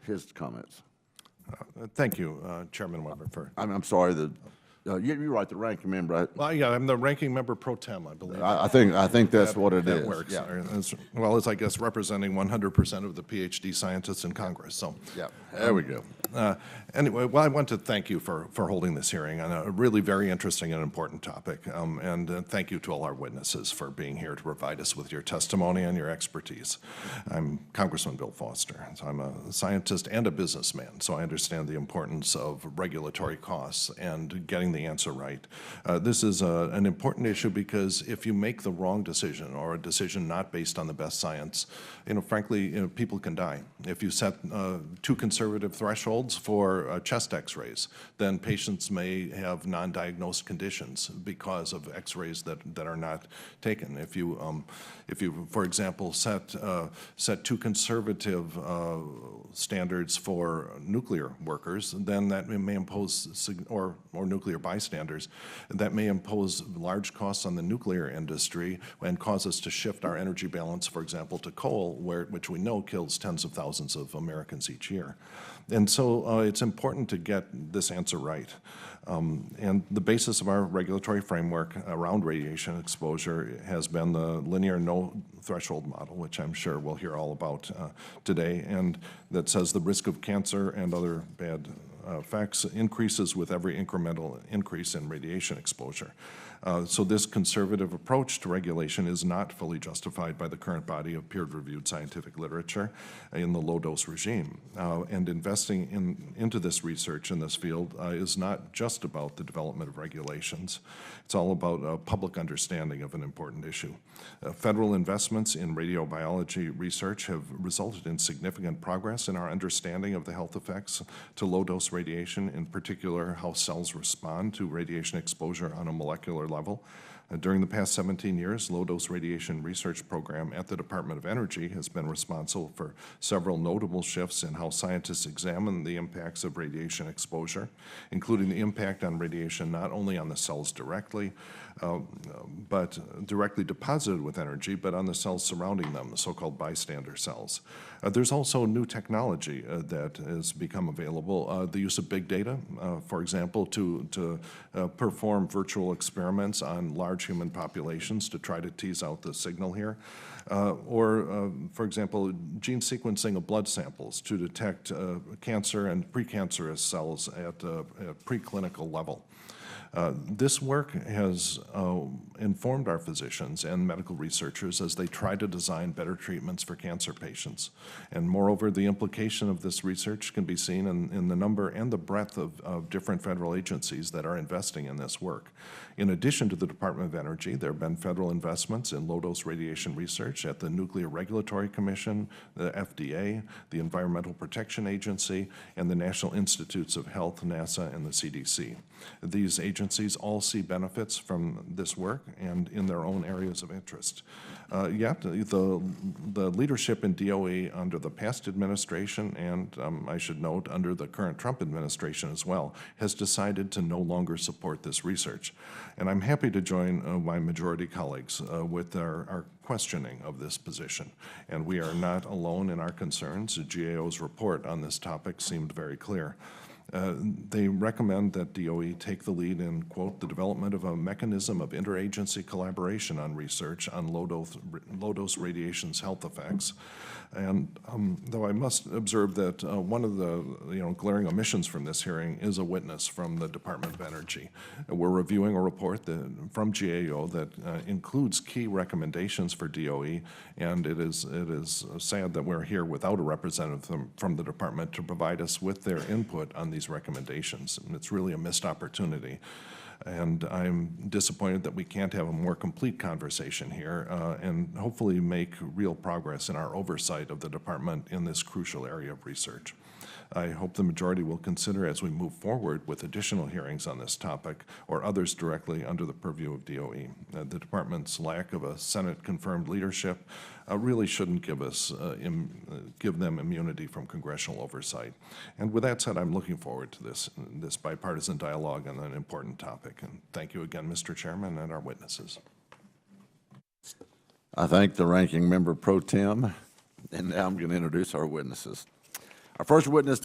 his comments. Thank you, Chairman Weber. I'm sorry, you're right, the ranking member. Well, yeah, I'm the ranking member pro tem, I believe. I think that's what it That is. works. Yeah. As well as, I guess, representing 100% of the PhD scientists in Congress. So, Yeah, there we go. Anyway, well, I want to thank you for holding this hearing on a really very interesting and important topic. And thank you to all our witnesses for being here to provide us with your testimony and your expertise. I'm Congressman Bill Foster. So I'm a scientist and a businessman, so I understand the importance of regulatory costs and getting the answer right. This is an important issue because if you make the wrong decision or a decision not based on the best science, frankly, people can die. If you set too conservative thresholds for chest x-rays, then patients may have non-diagnosed conditions because of x-rays that are not taken. If you, for example, set too conservative standards for nuclear workers, then that may impose, or nuclear bystanders, that may impose large costs on the nuclear industry and cause us to shift our energy balance, for example, to coal, which we know kills tens of thousands of Americans each year. And so it's important to get this answer right. And the basis of our regulatory framework around radiation exposure has been the linear no threshold model, which I'm sure we'll hear all about today, and that says the risk of cancer and other bad effects increases with every incremental increase in radiation exposure. So this conservative approach to regulation is not fully justified by the current body of peer-reviewed scientific literature in the low-dose regime. And investing into this research in this field is not just about the development of regulations. It's all about public understanding of an important issue. Federal investments in radiobiology research have resulted in significant progress in our understanding of the health effects to low-dose radiation, in particular how cells respond to radiation exposure on a molecular level. During the past 17 years, low-dose radiation research program at the Department of Energy has been responsible for several notable shifts in how scientists examine the impacts of radiation exposure, including the impact on radiation not only on the cells directly, but directly deposited with energy, but on the cells surrounding them, the so-called bystander cells. There's also new technology that has become available, the use of big data, for example, to perform virtual experiments on large human populations to try to tease out the signal here, for example, gene sequencing of blood samples to detect cancer and precancerous cells at a preclinical level. This work has informed our physicians and medical researchers as they try to design better treatments for cancer patients. And moreover, the implication of this research can be seen in the number and the breadth of different federal agencies that are investing in this work. In addition to the Department of Energy, there have been federal investments in low-dose radiation research at the Nuclear Regulatory Commission, the FDA, the Environmental Protection Agency, and the National Institutes of Health, NASA, and the CDC. These agencies all see benefits from this work and in their own areas of interest. Yet, the leadership in DOE under the past administration, and I should note, under the current Trump administration as well, has decided to no longer support this research. And I'm happy to join my majority colleagues with our questioning of this position. And we are not alone in our concerns. The GAO's report on this topic seemed very clear. They recommend that DOE take the lead in, quote, the development of a mechanism of interagency collaboration on research on low-dose radiation's health effects. And though I must observe that one of the glaring omissions from this hearing is a witness from the Department of Energy. We're reviewing a report from GAO that includes key recommendations for DOE, and it is sad that we're here without a representative from the department to provide us with their input on these recommendations. And it's really a missed opportunity. And I'm disappointed that we can't have a more complete conversation here and hopefully make real progress in our oversight of the department in this crucial area of research. I hope the majority will consider as we move forward with additional hearings on this topic or others directly under the purview of DOE. The department's lack of a Senate-confirmed leadership really shouldn't give them immunity from congressional oversight. And with that said, I'm looking forward to this bipartisan dialogue on an important topic. And thank you again, Mr. Chairman, and our witnesses. I thank the ranking member pro tem, and now I'm going to introduce our witnesses. Our first witness